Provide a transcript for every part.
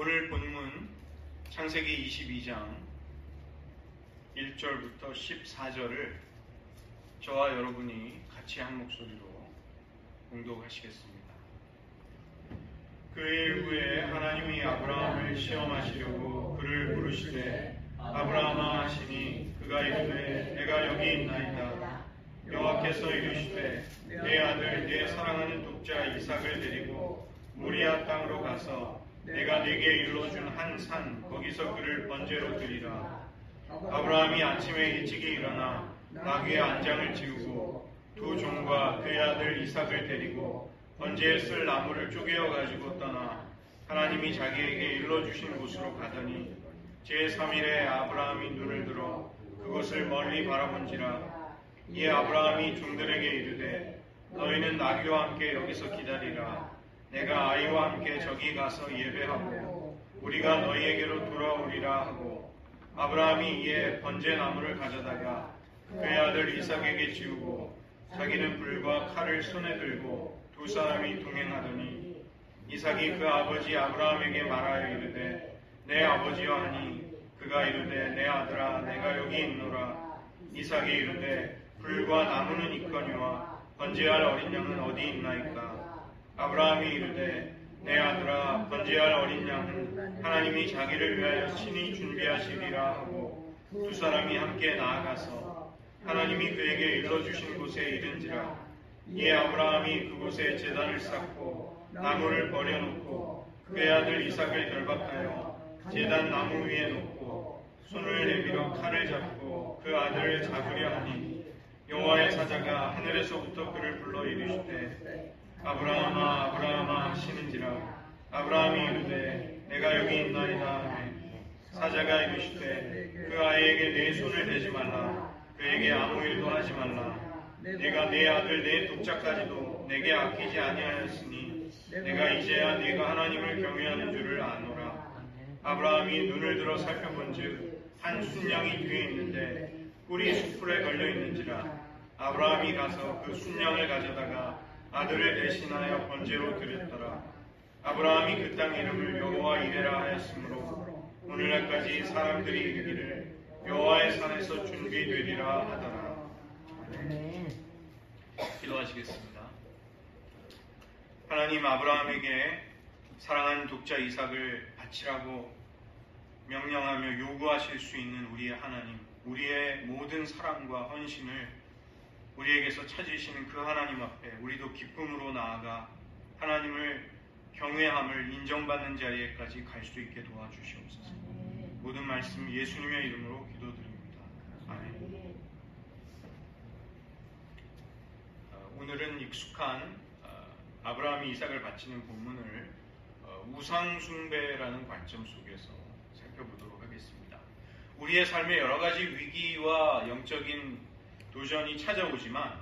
오늘 본문 창세기 22장 1절부터 14절을 저와 여러분이 같이 한 목소리로 봉독하시겠습니다. 그일 후에 하나님이 아브라함을 시험하시려고 그를 부르시되 아브라함아 하시니 그가 이르되 내가 여기 있나이다. 여호와께서 이르시되 내 아들 내 사랑하는 독자 이삭을 데리고 모리아 땅으로 가서 내가 네게 일러준 한 산 거기서 그를 번제로 드리라. 아브라함이 아침에 일찍이 일어나 나귀의 안장을 지우고 두 종과 그의 아들 이삭을 데리고 번제에 쓸 나무를 쪼개어 가지고 떠나 하나님이 자기에게 일러주신 곳으로 가더니 제3일에 아브라함이 눈을 들어 그곳을 멀리 바라본지라. 이에 아브라함이 종들에게 이르되 너희는 나귀와 함께 여기서 기다리라. 내가 아이와 함께 저기 가서 예배하고 우리가 너희에게로 돌아오리라 하고 아브라함이 이에 번제 나무를 가져다가 그의 아들 이삭에게 지우고 자기는 불과 칼을 손에 들고 두 사람이 동행하더니 이삭이 그 아버지 아브라함에게 말하여 이르되 내 아버지여 하니 그가 이르되 내 아들아 내가 여기 있노라. 이삭이 이르되 불과 나무는 있거니와 번제할 어린 양은 어디 있나이까. 아브라함이 이르되 내 아들아 번제할 어린 양은 하나님이 자기를 위하여 친히 준비하시리라 하고 두 사람이 함께 나아가서 하나님이 그에게 일러주신 곳에 이른지라. 이에 아브라함이 그곳에 제단을 쌓고 나무를 버려놓고 그의 아들 이삭을 결박하여 제단 나무 위에 놓고 손을 내밀어 칼을 잡고 그 아들을 잡으려 하니 여호와의 사자가 하늘에서부터 그를 불러 이르시되 아브라함아 아브라함아 하시는지라. 아브라함이 이르되 내가 여기 있나이다 하매 사자가 이르시되 그 아이에게 내 손을 대지 말라. 그에게 아무 일도 하지 말라. 내가 내 아들 내 독자까지도 내게 아끼지 아니하였으니 내가 이제야 네가 하나님을 경외하는 줄을 아노라. 아브라함이 눈을 들어 살펴본즉 한 순양이 뒤에 있는데 뿔이 숯불에 걸려 있는지라. 아브라함이 가서 그 순양을 가져다가 아들을 대신하여 번제로 드렸더라. 아브라함이 그 땅 이름을 여호와 이레라 하였으므로 오늘날까지 사람들이 이르기를 여호와의 산에서 준비되리라 하더라. 기도하시겠습니다. 하나님, 아브라함에게 사랑하는 독자 이삭을 바치라고 명령하며 요구하실 수 있는 우리의 하나님, 우리의 모든 사랑과 헌신을 우리에게서 찾으시는 그 하나님 앞에 우리도 기쁨으로 나아가 하나님을 경외함을 인정받는 자리에까지 갈 수 있게 도와주시옵소서. 모든 말씀 예수님의 이름으로 기도드립니다. 아멘. 오늘은 익숙한 아브라함이 이삭을 바치는 본문을 우상숭배라는 관점 속에서 살펴보도록 하겠습니다. 우리의 삶에 여러 가지 위기와 영적인 도전이 찾아오지만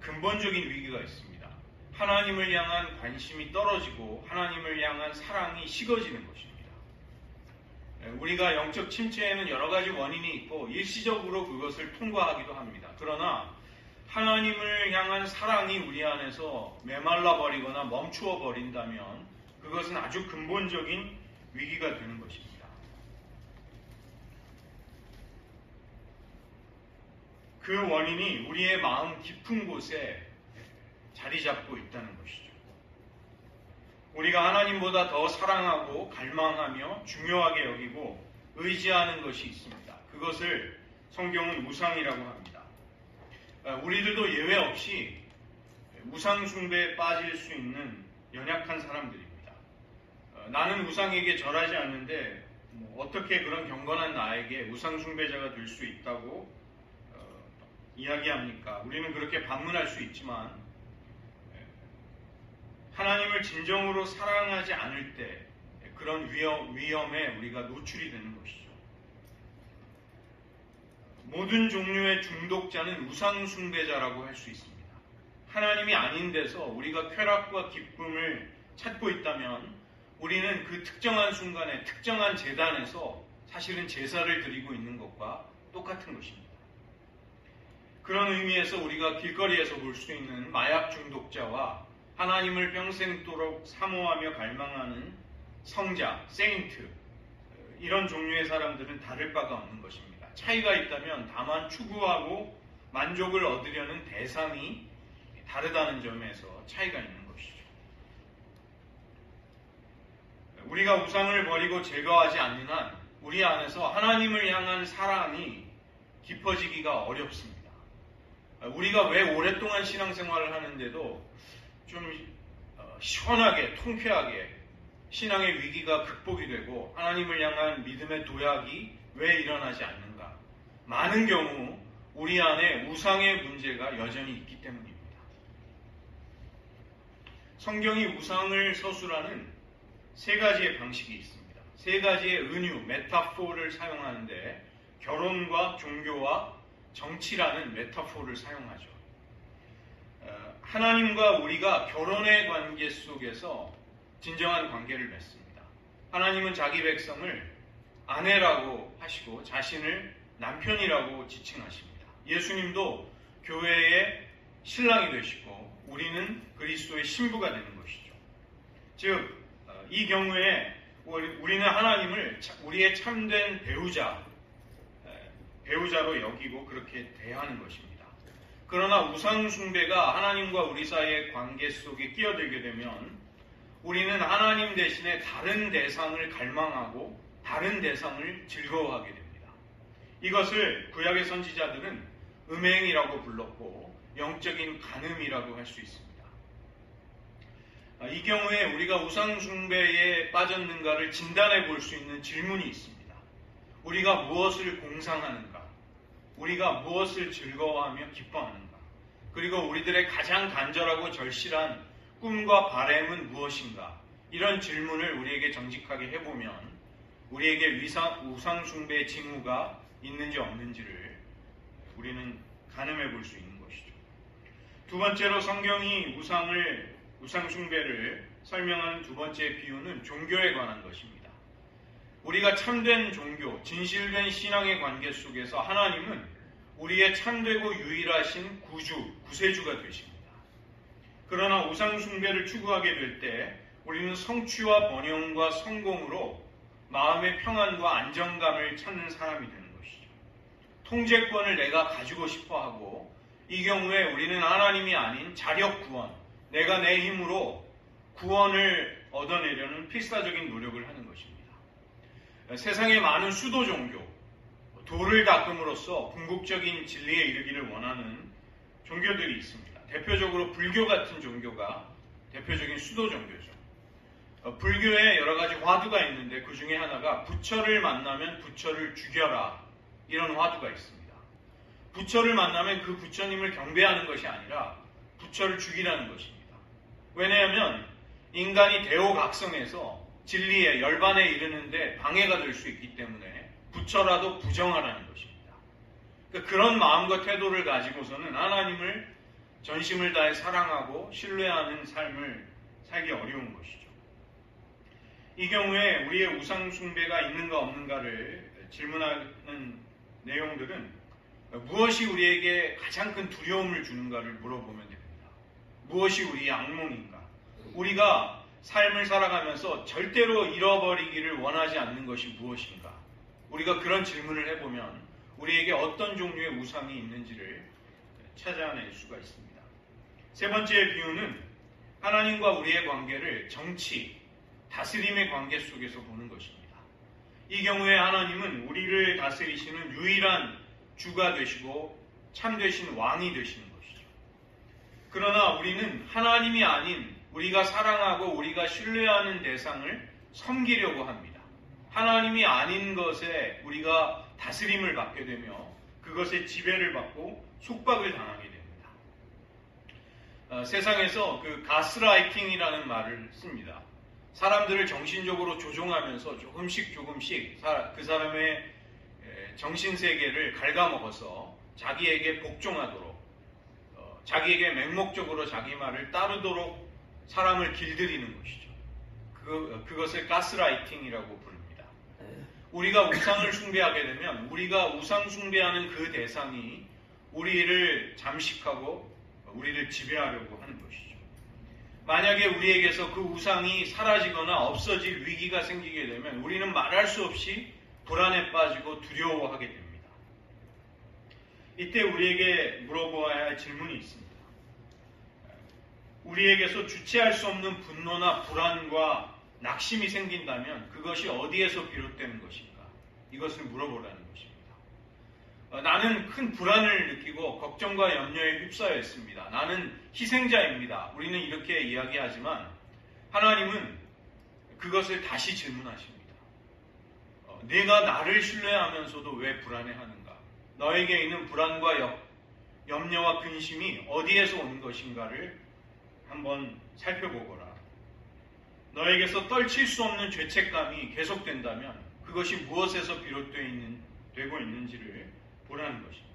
근본적인 위기가 있습니다. 하나님을 향한 관심이 떨어지고 하나님을 향한 사랑이 식어지는 것입니다. 우리가 영적 침체에는 여러 가지 원인이 있고 일시적으로 그것을 통과하기도 합니다. 그러나 하나님을 향한 사랑이 우리 안에서 메말라 버리거나 멈추어 버린다면 그것은 아주 근본적인 위기가 되는 것입니다. 그 원인이 우리의 마음 깊은 곳에 자리 잡고 있다는 것이죠. 우리가 하나님보다 더 사랑하고 갈망하며 중요하게 여기고 의지하는 것이 있습니다. 그것을 성경은 우상이라고 합니다. 우리들도 예외 없이 우상 숭배에 빠질 수 있는 연약한 사람들입니다. 나는 우상에게 절하지 않는데 어떻게 그런 경건한 나에게 우상 숭배자가 될 수 있다고 이야기합니까? 우리는 그렇게 반문할 수 있지만 하나님을 진정으로 사랑하지 않을 때 그런 위험에 우리가 노출이 되는 것이죠. 모든 종류의 중독자는 우상 숭배자라고 할 수 있습니다. 하나님이 아닌 데서 우리가 쾌락과 기쁨을 찾고 있다면 우리는 그 특정한 순간에 특정한 제단에서 사실은 제사를 드리고 있는 것과 똑같은 것입니다. 그런 의미에서 우리가 길거리에서 볼 수 있는 마약 중독자와 하나님을 평생도록 사모하며 갈망하는 성자, 세인트 이런 종류의 사람들은 다를 바가 없는 것입니다. 차이가 있다면 다만 추구하고 만족을 얻으려는 대상이 다르다는 점에서 차이가 있는 것이죠. 우리가 우상을 버리고 제거하지 않는 한 우리 안에서 하나님을 향한 사랑이 깊어지기가 어렵습니다. 우리가 왜 오랫동안 신앙생활을 하는데도 좀 시원하게 통쾌하게 신앙의 위기가 극복이 되고 하나님을 향한 믿음의 도약이 왜 일어나지 않는가? 많은 경우 우리 안에 우상의 문제가 여전히 있기 때문입니다. 성경이 우상을 서술하는 세 가지의 방식이 있습니다. 세 가지의 은유, 메타포를 사용하는데 결혼과 종교와 정치라는 메타포를 사용하죠. 하나님과 우리가 결혼의 관계 속에서 진정한 관계를 맺습니다. 하나님은 자기 백성을 아내라고 하시고 자신을 남편이라고 지칭하십니다. 예수님도 교회의 신랑이 되시고 우리는 그리스도의 신부가 되는 것이죠. 즉, 이 경우에 우리는 하나님을 우리의 참된 배우자로 여기고 그렇게 대하는 것입니다. 그러나 우상 숭배가 하나님과 우리 사이의 관계 속에 끼어들게 되면 우리는 하나님 대신에 다른 대상을 갈망하고 다른 대상을 즐거워하게 됩니다. 이것을 구약의 선지자들은 음행이라고 불렀고 영적인 간음이라고 할 수 있습니다. 이 경우에 우리가 우상 숭배에 빠졌는가를 진단해 볼 수 있는 질문이 있습니다. 우리가 무엇을 공상하는가? 우리가 무엇을 즐거워하며 기뻐하는가? 그리고 우리들의 가장 간절하고 절실한 꿈과 바램은 무엇인가? 이런 질문을 우리에게 정직하게 해보면 우리에게 우상 숭배의 징후가 있는지 없는지를 우리는 가늠해 볼 수 있는 것이죠. 두 번째로 성경이 우상 숭배를 설명하는 두 번째 비유는 종교에 관한 것입니다. 우리가 참된 종교, 진실된 신앙의 관계 속에서 하나님은 우리의 참되고 유일하신 구세주가 되십니다. 그러나 우상 숭배를 추구하게 될 때 우리는 성취와 번영과 성공으로 마음의 평안과 안정감을 찾는 사람이 되는 것이죠. 통제권을 내가 가지고 싶어 하고 이 경우에 우리는 하나님이 아닌 자력 구원, 내가 내 힘으로 구원을 얻어내려는 필사적인 노력을 하는 것입니다. 세상에 많은 수도 종교, 도를 닦음으로써 궁극적인 진리에 이르기를 원하는 종교들이 있습니다. 대표적으로 불교 같은 종교가 대표적인 수도 종교죠. 불교에 여러 가지 화두가 있는데 그 중에 하나가 부처를 만나면 부처를 죽여라, 이런 화두가 있습니다. 부처를 만나면 그 부처님을 경배하는 것이 아니라 부처를 죽이라는 것입니다. 왜냐하면 인간이 대오각성에서 진리에 열반에 이르는데 방해가 될 수 있기 때문에 부처라도 부정하라는 것입니다. 그러니까 그런 마음과 태도를 가지고서는 하나님을 전심을 다해 사랑하고 신뢰하는 삶을 살기 어려운 것이죠. 이 경우에 우리의 우상 숭배가 있는가 없는가를 질문하는 내용들은 무엇이 우리에게 가장 큰 두려움을 주는가를 물어보면 됩니다. 무엇이 우리의 악몽인가? 우리가 삶을 살아가면서 절대로 잃어버리기를 원하지 않는 것이 무엇인가? 우리가 그런 질문을 해보면 우리에게 어떤 종류의 우상이 있는지를 찾아낼 수가 있습니다. 세 번째 비유는 하나님과 우리의 관계를 정치, 다스림의 관계 속에서 보는 것입니다. 이 경우에 하나님은 우리를 다스리시는 유일한 주가 되시고 참되신 왕이 되시는 것이죠. 그러나 우리는 하나님이 아닌 우리가 사랑하고 우리가 신뢰하는 대상을 섬기려고 합니다. 하나님이 아닌 것에 우리가 다스림을 받게 되며 그것에 지배를 받고 속박을 당하게 됩니다. 세상에서 그 가스라이팅이라는 말을 씁니다. 사람들을 정신적으로 조종하면서 조금씩 그 사람의 정신세계를 ဃ갉아먹어서 자기에게 복종하도록, 자기에게 맹목적으로 자기 말을 따르도록 사람을 길들이는 것이죠. 그것을 가스라이팅이라고 부릅니다. 우리가 우상을 숭배하게 되면 우리가 우상 숭배하는 그 대상이 우리를 잠식하고 우리를 지배하려고 하는 것이죠. 만약에 우리에게서 그 우상이 사라지거나 없어질 위기가 생기게 되면 우리는 말할 수 없이 불안에 빠지고 두려워하게 됩니다. 이때 우리에게 물어보아야 할 질문이 있습니다. 우리에게서 주체할 수 없는 분노나 불안과 낙심이 생긴다면 그것이 어디에서 비롯되는 것인가? 이것을 물어보라는 것입니다. 나는 큰 불안을 느끼고 걱정과 염려에 휩싸여 있습니다. 나는 희생자입니다. 우리는 이렇게 이야기하지만 하나님은 그것을 다시 질문하십니다. 내가 나를 신뢰하면서도 왜 불안해하는가? 너에게 있는 불안과 염려와 근심이 어디에서 오는 것인가를 한번 살펴보거라. 너에게서 떨칠 수 없는 죄책감이 계속된다면 그것이 무엇에서 비롯되고 있는지를 보라는 것입니다.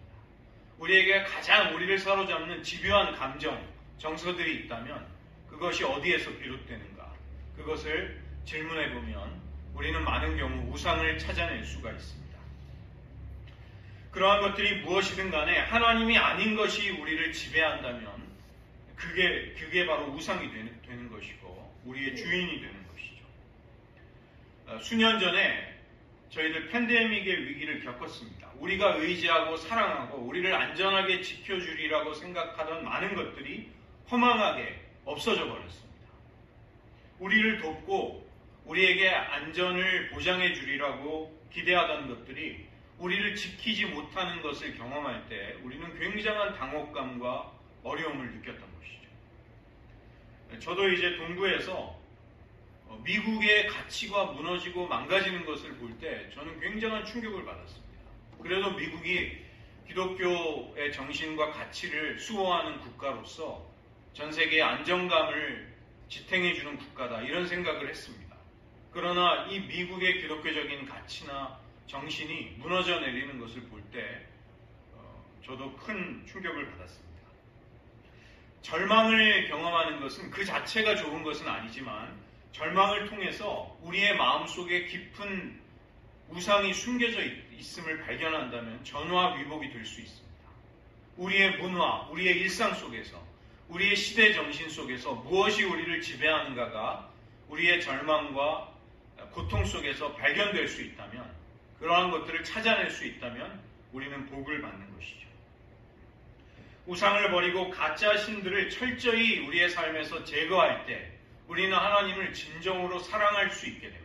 우리에게 가장 우리를 사로잡는 집요한 감정, 정서들이 있다면 그것이 어디에서 비롯되는가? 그것을 질문해보면 우리는 많은 경우 우상을 찾아낼 수가 있습니다. 그러한 것들이 무엇이든 간에 하나님이 아닌 것이 우리를 지배한다면 그게 바로 우상이 되는 것이고 우리의 주인이 되는 것이죠. 수년 전에 저희들 팬데믹의 위기를 겪었습니다. 우리가 의지하고 사랑하고 우리를 안전하게 지켜주리라고 생각하던 많은 것들이 허망하게 없어져 버렸습니다. 우리를 돕고 우리에게 안전을 보장해 주리라고 기대하던 것들이 우리를 지키지 못하는 것을 경험할 때 우리는 굉장한 당혹감과 어려움을 느꼈던 것이죠. 저도 이제 동부에서 미국의 가치가 무너지고 망가지는 것을 볼 때 저는 굉장한 충격을 받았습니다. 그래도 미국이 기독교의 정신과 가치를 수호하는 국가로서 전 세계의 안정감을 지탱해주는 국가다 이런 생각을 했습니다. 그러나 이 미국의 기독교적인 가치나 정신이 무너져 내리는 것을 볼 때 저도 큰 충격을 받았습니다. 절망을 경험하는 것은 그 자체가 좋은 것은 아니지만 절망을 통해서 우리의 마음속에 깊은 우상이 숨겨져 있음을 발견한다면 전화위복이 될 수 있습니다. 우리의 문화, 우리의 일상 속에서, 우리의 시대 정신 속에서 무엇이 우리를 지배하는가가 우리의 절망과 고통 속에서 발견될 수 있다면, 그러한 것들을 찾아낼 수 있다면 우리는 복을 받는 것이죠. 우상을 버리고 가짜 신들을 철저히 우리의 삶에서 제거할 때 우리는 하나님을 진정으로 사랑할 수 있게 됩니다.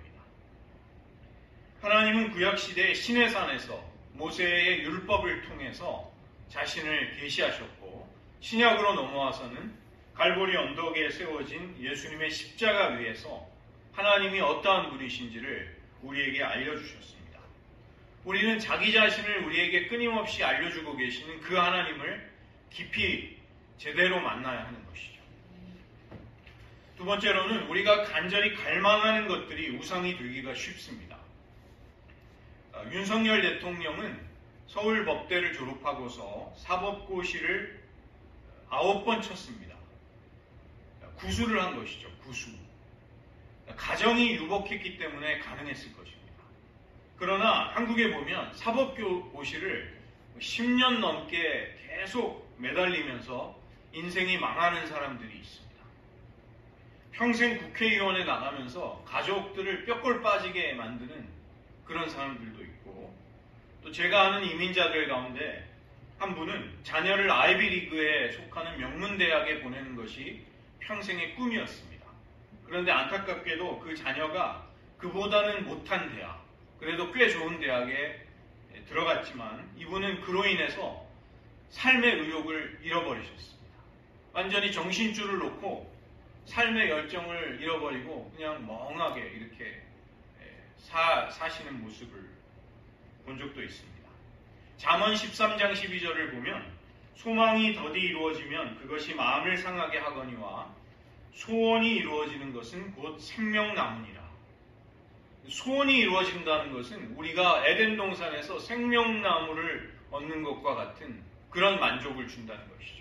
하나님은 구약시대의 시내산에서 모세의 율법을 통해서 자신을 계시하셨고 신약으로 넘어와서는 갈보리 언덕에 세워진 예수님의 십자가 위에서 하나님이 어떠한 분이신지를 우리에게 알려주셨습니다. 우리는 자기 자신을 우리에게 끊임없이 알려주고 계시는 그 하나님을 깊이 제대로 만나야 하는 것이죠. 두 번째로는 우리가 간절히 갈망하는 것들이 우상이 되기가 쉽습니다. 윤석열 대통령은 서울법대를 졸업하고서 사법고시를 9번 쳤습니다. 구수를 한 것이죠. 구수. 가정이 유복했기 때문에 가능했을 것입니다. 그러나 한국에 보면 사법고시를 10년 넘게 계속 매달리면서 인생이 망하는 사람들이 있습니다. 평생 국회의원에 나가면서 가족들을 뼈골 빠지게 만드는 그런 사람들도 있고, 또 제가 아는 이민자들 가운데 한 분은 자녀를 아이비리그에 속하는 명문대학에 보내는 것이 평생의 꿈이었습니다. 그런데 안타깝게도 그 자녀가 그보다는 못한 대학, 그래도 꽤 좋은 대학에 들어갔지만 이분은 그로 인해서 삶의 의욕을 잃어버리셨습니다. 완전히 정신줄을 놓고 삶의 열정을 잃어버리고 그냥 멍하게 이렇게 사시는 모습을 본 적도 있습니다. 잠언 13장 12절을 보면 소망이 더디 이루어지면 그것이 마음을 상하게 하거니와 소원이 이루어지는 것은 곧 생명나무니라. 소원이 이루어진다는 것은 우리가 에덴 동산에서 생명나무를 얻는 것과 같은 그런 만족을 준다는 것이죠.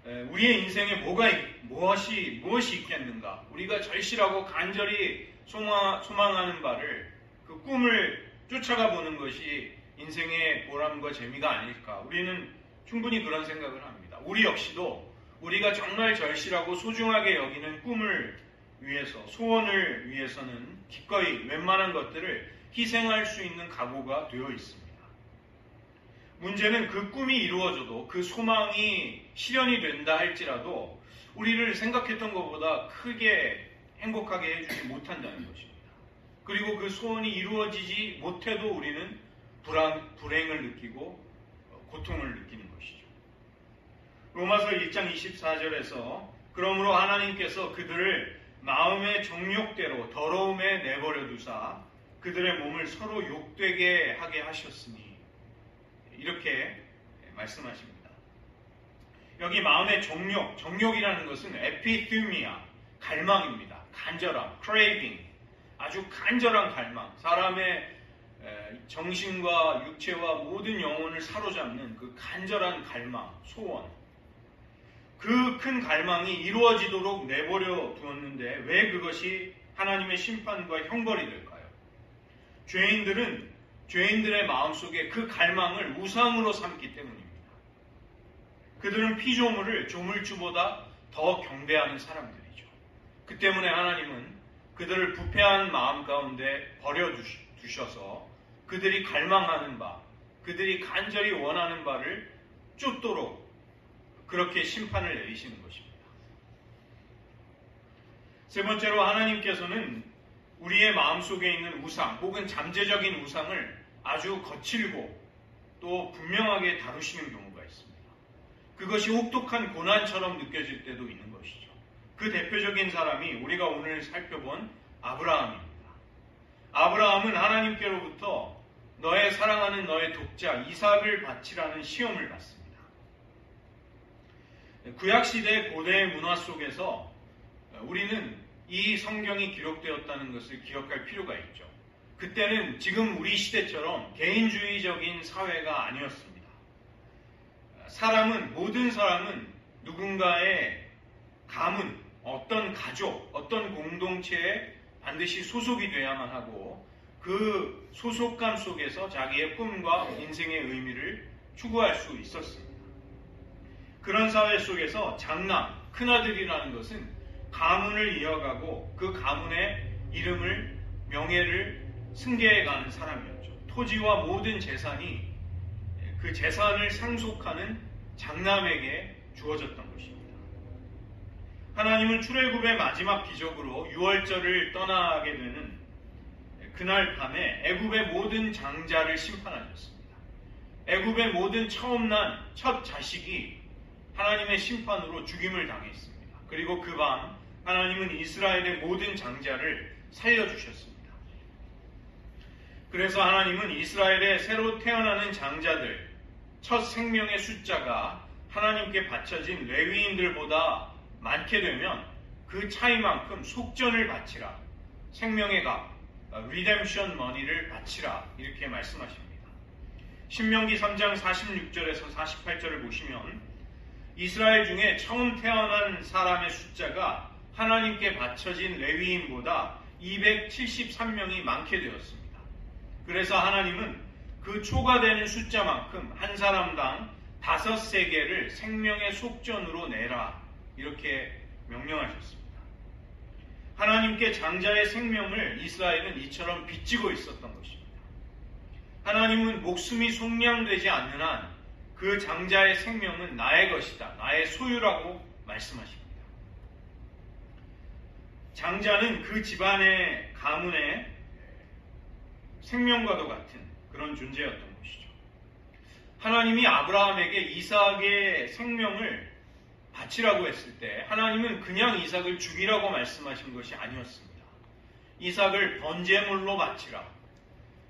우리의 인생에 무엇이 있겠는가? 우리가 절실하고 간절히 소망하는 바를 그 꿈을 쫓아가 보는 것이 인생의 보람과 재미가 아닐까? 우리는 충분히 그런 생각을 합니다. 우리 역시도 우리가 정말 절실하고 소중하게 여기는 꿈을 위해서, 소원을 위해서는 기꺼이 웬만한 것들을 희생할 수 있는 각오가 되어 있습니다. 문제는 그 꿈이 이루어져도 그 소망이 실현이 된다 할지라도 우리를 생각했던 것보다 크게 행복하게 해주지 못한다는 것입니다. 그리고 그 소원이 이루어지지 못해도 우리는 불행을 느끼고 고통을 느끼는 것이죠. 로마서 1장 24절에서 그러므로 하나님께서 그들을 마음의 정욕대로 더러움에 내버려 두사 그들의 몸을 서로 욕되게 하게 하셨으니 이렇게 말씀하십니다. 여기 마음의 정욕이라는 것은 에피θυμia, 갈망입니다. 간절함, craving, 아주 간절한 갈망, 사람의 정신과 육체와 모든 영혼을 사로잡는 그 간절한 갈망, 소원. 그 큰 갈망이 이루어지도록 내버려 두었는데 왜 그것이 하나님의 심판과 형벌이 될까요? 죄인들은 죄인들의 마음속에 그 갈망을 우상으로 삼기 때문입니다. 그들은 피조물을 조물주보다 더 경배하는 사람들이죠. 그 때문에 하나님은 그들을 부패한 마음 가운데 버려두셔서 그들이 갈망하는 바, 그들이 간절히 원하는 바를 쫓도록 그렇게 심판을 내리시는 것입니다. 세 번째로 하나님께서는 우리의 마음속에 있는 우상 혹은 잠재적인 우상을 아주 거칠고 또 분명하게 다루시는 경우가 있습니다. 그것이 혹독한 고난처럼 느껴질 때도 있는 것이죠. 그 대표적인 사람이 우리가 오늘 살펴본 아브라함입니다. 아브라함은 하나님께로부터 너의 사랑하는 너의 독자 이삭을 바치라는 시험을 받습니다. 구약시대 고대의 문화 속에서 우리는 이 성경이 기록되었다는 것을 기억할 필요가 있죠. 그때는 지금 우리 시대처럼 개인주의적인 사회가 아니었습니다. 모든 사람은 누군가의 가문, 어떤 가족, 어떤 공동체에 반드시 소속이 돼야만 하고 그 소속감 속에서 자기의 꿈과 인생의 의미를 추구할 수 있었습니다. 그런 사회 속에서 장남, 큰아들이라는 것은 가문을 이어가고 그 가문의 이름을, 명예를 승계해가는 사람이었죠. 토지와 모든 재산이 그 재산을 상속하는 장남에게 주어졌던 것입니다. 하나님은 출애굽의 마지막 기적으로 유월절을 떠나게 되는 그날 밤에 애굽의 모든 장자를 심판하셨습니다. 애굽의 모든 처음 난 첫 자식이 하나님의 심판으로 죽임을 당했습니다. 그리고 그 밤 하나님은 이스라엘의 모든 장자를 살려주셨습니다. 그래서 하나님은 이스라엘의 새로 태어나는 장자들, 첫 생명의 숫자가 하나님께 바쳐진 레위인들보다 많게 되면 그 차이만큼 속전을 바치라, 생명의 값, 리뎀션 머니를 바치라 이렇게 말씀하십니다. 신명기 3장 46절에서 48절을 보시면 이스라엘 중에 처음 태어난 사람의 숫자가 하나님께 바쳐진 레위인보다 273명이 많게 되었습니다. 그래서 하나님은 그 초과되는 숫자만큼 한 사람당 5세겔을 생명의 속전으로 내라 이렇게 명령하셨습니다. 하나님께 장자의 생명을 이스라엘은 이처럼 빚지고 있었던 것입니다. 하나님은 목숨이 속량되지 않는 한 그 장자의 생명은 나의 것이다, 나의 소유라고 말씀하십니다. 장자는 그 집안의 가문의 생명과도 같은 그런 존재였던 것이죠. 하나님이 아브라함에게 이삭의 생명을 바치라고 했을 때 하나님은 그냥 이삭을 죽이라고 말씀하신 것이 아니었습니다. 이삭을 번제물로 바치라.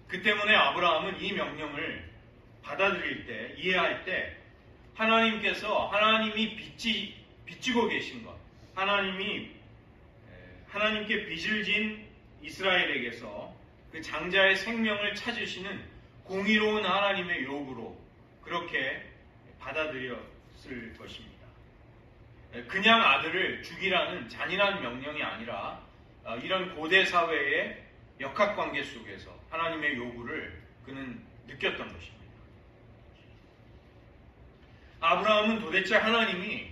그 때문에 아브라함은 이 명령을 받아들일 때, 이해할 때 하나님께서 하나님이 빚지고 계신 것, 하나님께 빚을 진 이스라엘에게서 그 장자의 생명을 찾으시는 공의로운 하나님의 요구로 그렇게 받아들였을 것입니다. 그냥 아들을 죽이라는 잔인한 명령이 아니라 이런 고대 사회의 역학관계 속에서 하나님의 요구를 그는 느꼈던 것입니다. 아브라함은 도대체 하나님이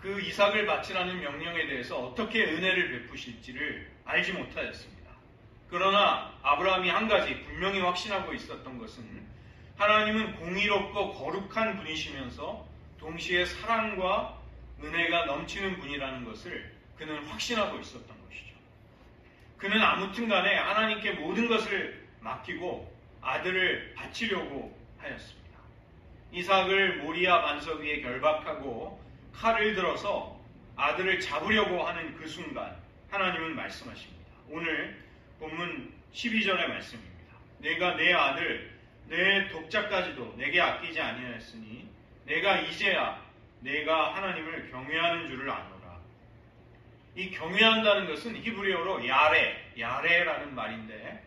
그 이삭을 바치라는 명령에 대해서 어떻게 은혜를 베푸실지를 알지 못하였습니다. 그러나 아브라함이 한 가지 분명히 확신하고 있었던 것은 하나님은 공의롭고 거룩한 분이시면서 동시에 사랑과 은혜가 넘치는 분이라는 것을 그는 확신하고 있었던 것이죠. 그는 아무튼 간에 하나님께 모든 것을 맡기고 아들을 바치려고 하였습니다. 이삭을 모리아 반석 위에 결박하고 칼을 들어서 아들을 잡으려고 하는 그 순간 하나님은 말씀하십니다. 오늘 본문 12절의 말씀입니다. 내가 내 아들 내 독자까지도 내게 아끼지 아니하였으니 내가 이제야 내가 하나님을 경외하는 줄을 아노라. 이 경외한다는 것은 히브리어로 야레라는 말인데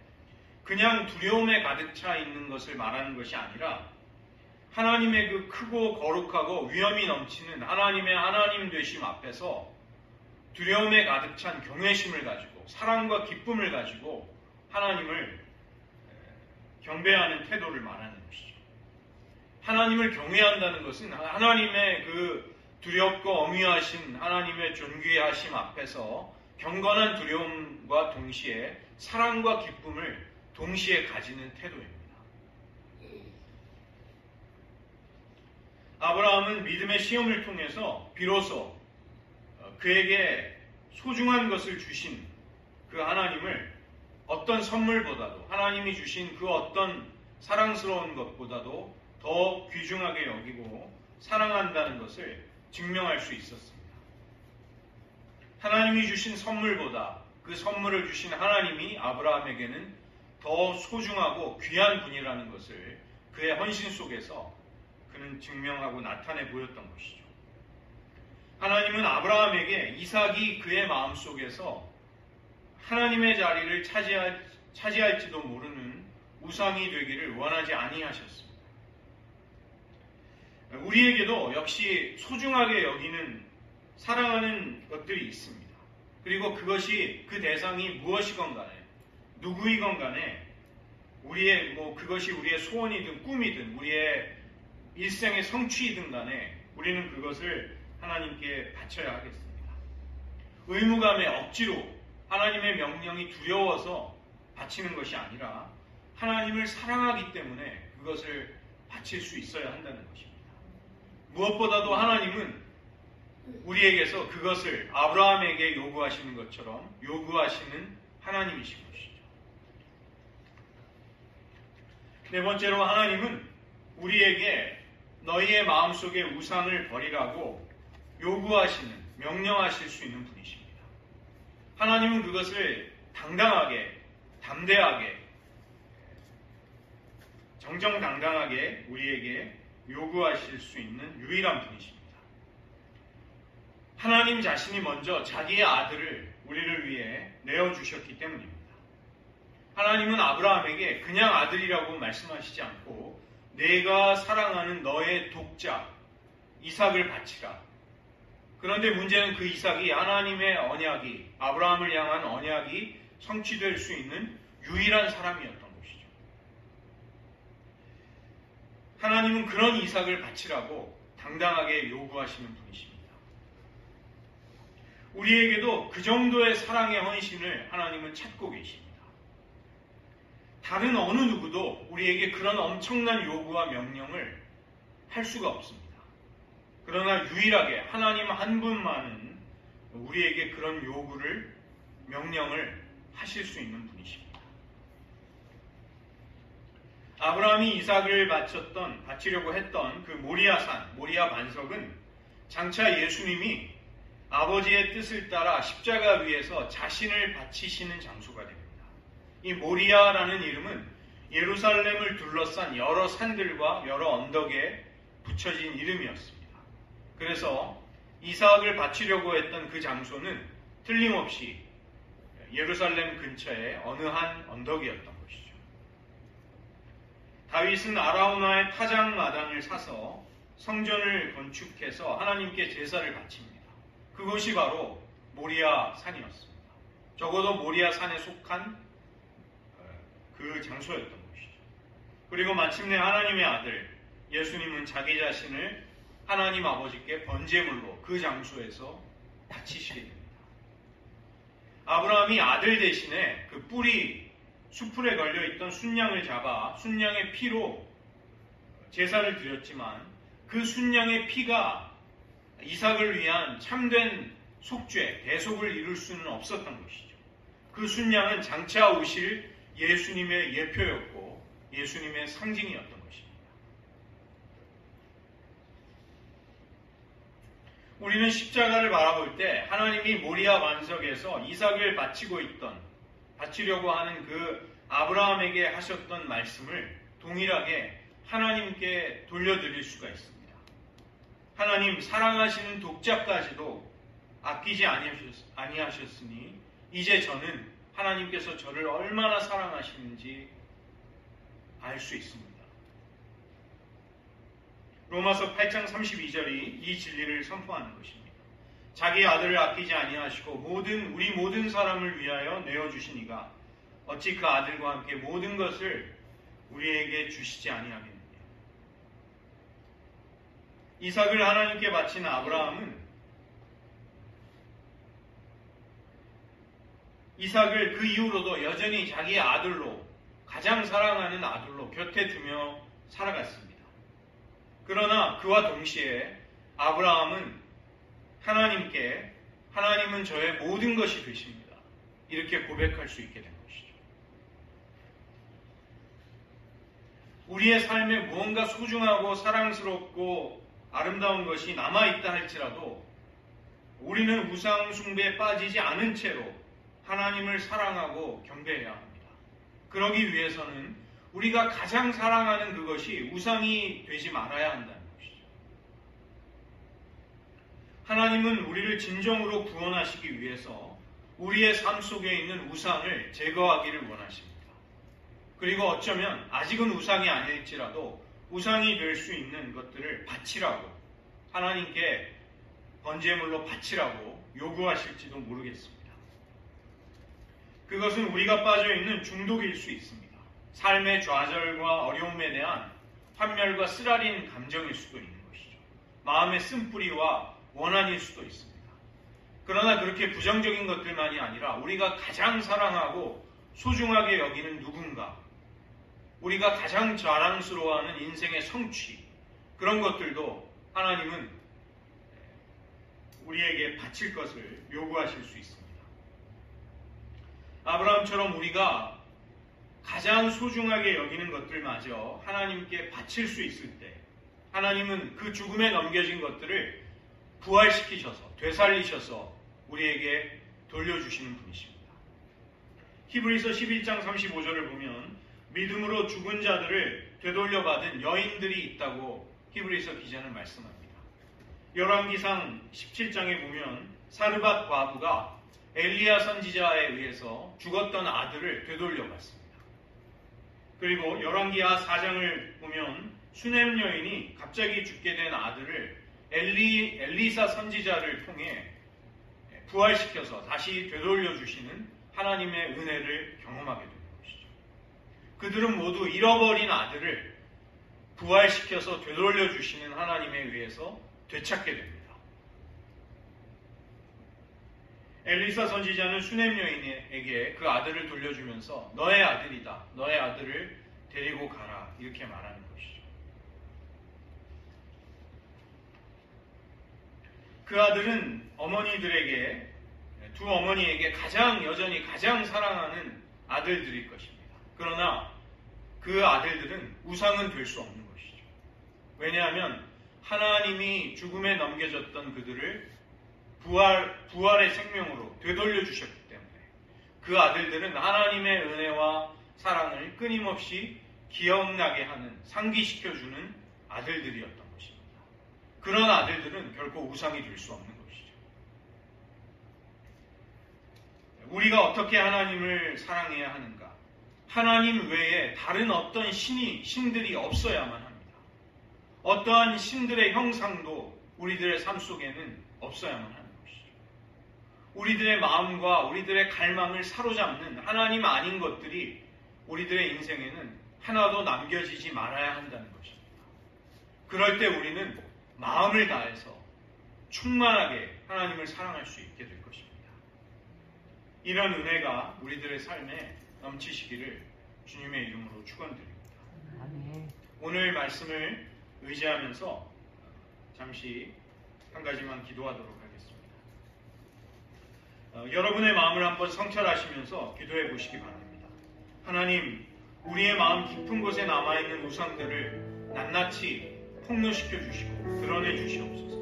그냥 두려움에 가득 차 있는 것을 말하는 것이 아니라 하나님의 그 크고 거룩하고 위엄이 넘치는 하나님의 하나님 되심 앞에서 두려움에 가득 찬 경외심을 가지고 사랑과 기쁨을 가지고 하나님을 경배하는 태도를 말하는 것이죠. 하나님을 경외한다는 것은 하나님의 그 두렵고 엄위하신 하나님의 존귀하심 앞에서 경건한 두려움과 동시에 사랑과 기쁨을 동시에 가지는 태도입니다. 아브라함은 믿음의 시험을 통해서 비로소 그에게 소중한 것을 주신 그 하나님을 어떤 선물보다도 하나님이 주신 그 어떤 사랑스러운 것보다도 더 귀중하게 여기고 사랑한다는 것을 증명할 수 있었습니다. 하나님이 주신 선물보다 그 선물을 주신 하나님이 아브라함에게는 더 소중하고 귀한 분이라는 것을 그의 헌신 속에서 그는 증명하고 나타내 보였던 것이죠. 하나님은 아브라함에게 이삭이 그의 마음속에서 하나님의 자리를 차지할지도 모르는 우상이 되기를 원하지 아니하셨습니다. 우리에게도 역시 소중하게 여기는 사랑하는 것들이 있습니다. 그리고 그것이 그 대상이 무엇이건 간에 누구이건 간에 그것이 우리의 소원이든 꿈이든 우리의 일생의 성취이든 간에 우리는 그것을 하나님께 바쳐야 하겠습니다. 의무감에 억지로 하나님의 명령이 두려워서 바치는 것이 아니라 하나님을 사랑하기 때문에 그것을 바칠 수 있어야 한다는 것입니다. 무엇보다도 하나님은 우리에게서 그것을 아브라함에게 요구하시는 것처럼 요구하시는 하나님이신 것이죠. 네 번째로 하나님은 우리에게 너희의 마음속에 우상을 버리라고 요구하시는, 명령하실 수 있는 분이십니다. 하나님은 그것을 당당하게, 담대하게, 정정당당하게 우리에게 요구하실 수 있는 유일한 분이십니다. 하나님 자신이 먼저 자기의 아들을 우리를 위해 내어주셨기 때문입니다. 하나님은 아브라함에게 그냥 아들이라고 말씀하시지 않고 내가 사랑하는 너의 독자 이삭을 바치라. 그런데 문제는 그 이삭이 하나님의 언약이 아브라함을 향한 언약이 성취될 수 있는 유일한 사람이었던 것이죠. 하나님은 그런 이삭을 바치라고 당당하게 요구하시는 분이십니다. 우리에게도 그 정도의 사랑의 헌신을 하나님은 찾고 계십니다. 다른 어느 누구도 우리에게 그런 엄청난 요구와 명령을 할 수가 없습니다. 그러나 유일하게 하나님 한 분만은 우리에게 그런 요구를, 명령을 하실 수 있는 분이십니다. 아브라함이 이삭을 바치려고 했던 그 모리아산, 모리아 반석은 장차 예수님이 아버지의 뜻을 따라 십자가 위에서 자신을 바치시는 장소가 됩니다. 이 모리아라는 이름은 예루살렘을 둘러싼 여러 산들과 여러 언덕에 붙여진 이름이었습니다. 그래서 이삭을 바치려고 했던 그 장소는 틀림없이 예루살렘 근처의 어느 한 언덕이었던 것이죠. 다윗은 아라우나의 타작마당을 사서 성전을 건축해서 하나님께 제사를 바칩니다. 그것이 바로 모리아 산이었습니다. 적어도 모리아 산에 속한 그 장소였던 것이죠. 그리고 마침내 하나님의 아들 예수님은 자기 자신을 하나님 아버지께 번제물로 그 장소에서 바치시게 됩니다. 아브라함이 아들 대신에 그 뿔이 수풀에 걸려있던 순양을 잡아 순양의 피로 제사를 드렸지만 그 순양의 피가 이삭을 위한 참된 속죄, 대속을 이룰 수는 없었던 것이죠. 그 순양은 장차 오실 예수님의 예표였고 예수님의 상징이었던 것입니다. 우리는 십자가를 바라볼 때 하나님이 모리아 반석에서 이삭을 바치려고 하는 그 아브라함에게 하셨던 말씀을 동일하게 하나님께 돌려드릴 수가 있습니다. 하나님 사랑하시는 독자까지도 아끼지 아니하셨으니 이제 저는 하나님께서 저를 얼마나 사랑하시는지 알 수 있습니다. 로마서 8장 32절이 이 진리를 선포하는 것입니다. 자기 아들을 아끼지 아니하시고 우리 모든 사람을 위하여 내어주시니가 어찌 그 아들과 함께 모든 것을 우리에게 주시지 아니하겠느냐. 이삭을 하나님께 바친 아브라함은 이삭을 그 이후로도 여전히 자기의 아들로, 가장 사랑하는 아들로 곁에 두며 살아갔습니다. 그러나 그와 동시에 아브라함은 하나님은 저의 모든 것이 되십니다. 이렇게 고백할 수 있게 된 것이죠. 우리의 삶에 무언가 소중하고 사랑스럽고 아름다운 것이 남아있다 할지라도 우리는 우상 숭배에 빠지지 않은 채로 하나님을 사랑하고 경배해야 합니다. 그러기 위해서는 우리가 가장 사랑하는 그것이 우상이 되지 말아야 한다는 것이죠. 하나님은 우리를 진정으로 구원하시기 위해서 우리의 삶 속에 있는 우상을 제거하기를 원하십니다. 그리고 어쩌면 아직은 우상이 아닐지라도 우상이 될 수 있는 것들을 바치라고, 하나님께 번제물로 바치라고 요구하실지도 모르겠습니다. 그것은 우리가 빠져있는 중독일 수 있습니다. 삶의 좌절과 어려움에 대한 환멸과 쓰라린 감정일 수도 있는 것이죠. 마음의 쓴뿌리와 원한일 수도 있습니다. 그러나 그렇게 부정적인 것들만이 아니라 우리가 가장 사랑하고 소중하게 여기는 누군가, 우리가 가장 자랑스러워하는 인생의 성취, 그런 것들도 하나님은 우리에게 바칠 것을 요구하실 수 있습니다. 아브라함처럼 우리가 가장 소중하게 여기는 것들마저 하나님께 바칠 수 있을 때 하나님은 그 죽음에 넘겨진 것들을 부활시키셔서, 되살리셔서 우리에게 돌려주시는 분이십니다. 히브리서 11장 35절을 보면 믿음으로 죽은 자들을 되돌려받은 여인들이 있다고 히브리서 기자는 말씀합니다. 열왕기상 17장에 보면 사르밧 과부가 엘리야 선지자에 의해서 죽었던 아들을 되돌려받습니다. 그리고 열왕기하 4장을 보면 수넴 여인이 갑자기 죽게 된 아들을 엘리사 선지자를 통해 부활시켜서 다시 되돌려주시는 하나님의 은혜를 경험하게 되는 것이죠. 그들은 모두 잃어버린 아들을 부활시켜서 되돌려주시는 하나님에 의해서 되찾게 됩니다. 엘리사 선지자는 수넴 여인에게 그 아들을 돌려주면서 너의 아들이다, 너의 아들을 데리고 가라, 이렇게 말하는 것이죠. 그 아들은 두 어머니에게 여전히 가장 사랑하는 아들들일 것입니다. 그러나 그 아들들은 우상은 될 수 없는 것이죠. 왜냐하면 하나님이 죽음에 넘겨졌던 그들을 부활의 생명으로 되돌려 주셨기 때문에 그 아들들은 하나님의 은혜와 사랑을 끊임없이 기억나게 하는, 상기시켜주는 아들들이었던 것입니다. 그런 아들들은 결코 우상이 될 수 없는 것이죠. 우리가 어떻게 하나님을 사랑해야 하는가? 하나님 외에 다른 어떤 신들이 없어야만 합니다. 어떠한 신들의 형상도 우리들의 삶 속에는 없어야만 합니다. 우리들의 마음과 우리들의 갈망을 사로잡는 하나님 아닌 것들이 우리들의 인생에는 하나도 남겨지지 말아야 한다는 것입니다. 그럴 때 우리는 마음을 다해서 충만하게 하나님을 사랑할 수 있게 될 것입니다. 이런 은혜가 우리들의 삶에 넘치시기를 주님의 이름으로 축원드립니다. 오늘 말씀을 의지하면서 잠시 한 가지만 기도하도록 하겠습니다. 여러분의 마음을 한번 성찰하시면서 기도해 보시기 바랍니다. 하나님, 우리의 마음 깊은 곳에 남아있는 우상들을 낱낱이 폭로시켜 주시고 드러내 주시옵소서.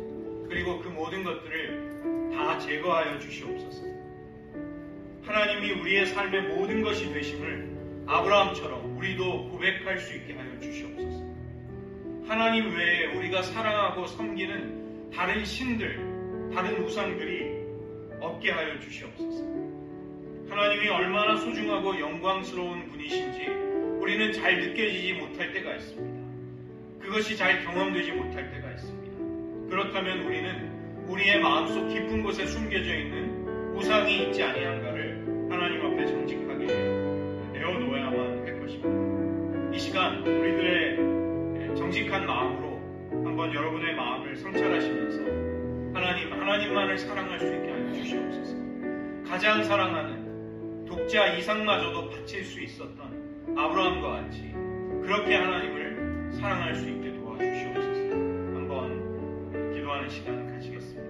그리고 그 모든 것들을 다 제거하여 주시옵소서. 하나님이 우리의 삶의 모든 것이 되심을 아브라함처럼 우리도 고백할 수 있게 하여 주시옵소서. 하나님 외에 우리가 사랑하고 섬기는 다른 신들, 다른 우상들이 없게 하여 주시옵소서. 하나님이 얼마나 소중하고 영광스러운 분이신지 우리는 잘 느껴지지 못할 때가 있습니다. 그것이 잘 경험되지 못할 때가 있습니다. 그렇다면 우리는 우리의 마음속 깊은 곳에 숨겨져 있는 우상이 있지 아니한가를 하나님 앞에 정직하게 내어놓아야만 할 것입니다. 이 시간 우리들의 정직한 마음으로 한번 여러분의 마음을 성찰하시면서 하나님만을 사랑할 수 있게 하여 주시옵소서. 가장 사랑하는 독자 이삭마저도 바칠 수 있었던 아브라함과 같이 그렇게 하나님을 사랑할 수 있게 도와주시옵소서. 한번 기도하는 시간 가지겠습니다.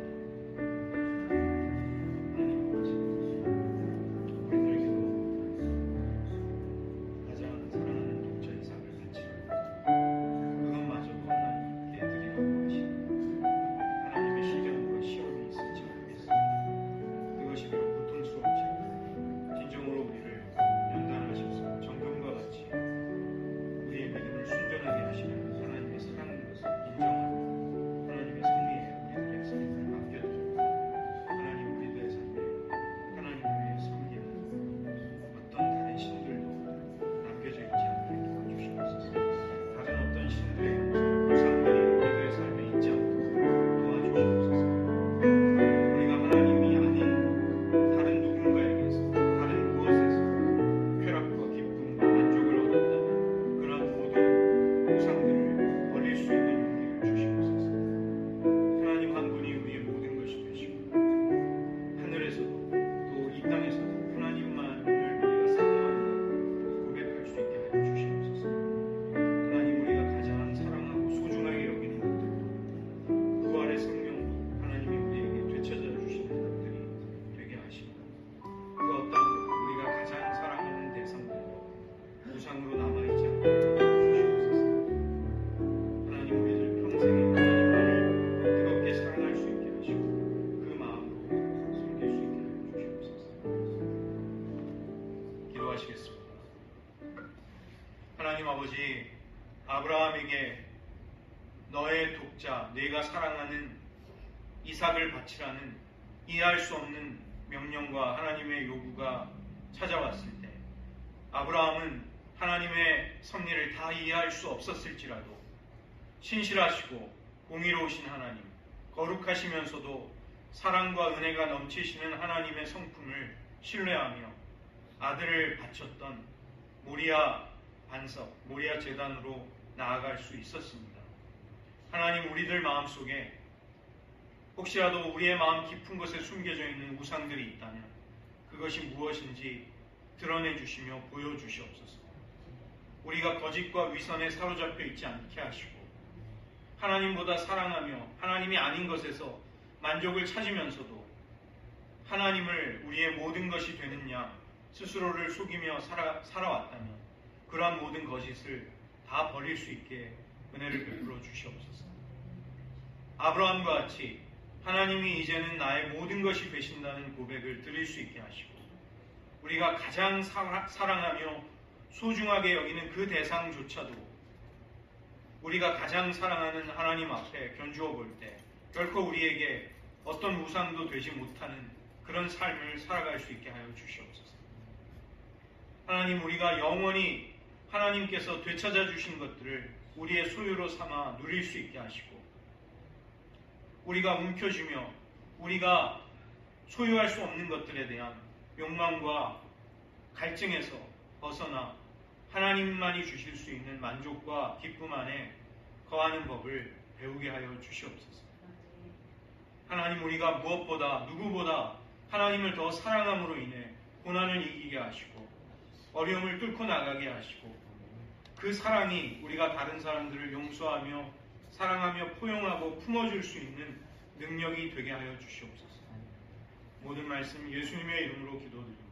하나님 아버지, 아브라함에게 너의 독자, 네가 사랑하는 이삭을 바치라는 이해할 수 없는 명령과 하나님의 요구가 찾아왔을 때 아브라함은 하나님의 섭리를 다 이해할 수 없었을지라도 신실하시고 공의로우신 하나님, 거룩하시면서도 사랑과 은혜가 넘치시는 하나님의 성품을 신뢰하며 아들을 바쳤던 모리아 반석, 모리아 제단으로 나아갈 수 있었습니다. 하나님, 우리들 마음속에 혹시라도 우리의 마음 깊은 곳에 숨겨져 있는 우상들이 있다면 그것이 무엇인지 드러내 주시며 보여주시옵소서. 우리가 거짓과 위선에 사로잡혀 있지 않게 하시고 하나님보다 사랑하며 하나님이 아닌 것에서 만족을 찾으면서도 하나님을 우리의 모든 것이 되느냐 스스로를 속이며 살아왔다면 그러한 모든 거짓을 다 버릴 수 있게 은혜를 베풀어 주시옵소서. 아브라함과 같이 하나님이 이제는 나의 모든 것이 되신다는 고백을 드릴 수 있게 하시고 우리가 가장 사랑하며 소중하게 여기는 그 대상조차도 우리가 가장 사랑하는 하나님 앞에 견주어 볼 때 결코 우리에게 어떤 우상도 되지 못하는 그런 삶을 살아갈 수 있게 하여 주시옵소서. 하나님, 우리가 영원히 하나님께서 되찾아 주신 것들을 우리의 소유로 삼아 누릴 수 있게 하시고 우리가 움켜쥐며 우리가 소유할 수 없는 것들에 대한 욕망과 갈증에서 벗어나 하나님만이 주실 수 있는 만족과 기쁨 안에 거하는 법을 배우게 하여 주시옵소서. 하나님, 우리가 무엇보다 누구보다 하나님을 더 사랑함으로 인해 고난을 이기게 하시고 어려움을 뚫고 나가게 하시고 그 사랑이 우리가 다른 사람들을 용서하며 사랑하며 포용하고 품어줄 수 있는 능력이 되게 하여 주시옵소서. 모든 말씀 예수님의 이름으로 기도드립니다.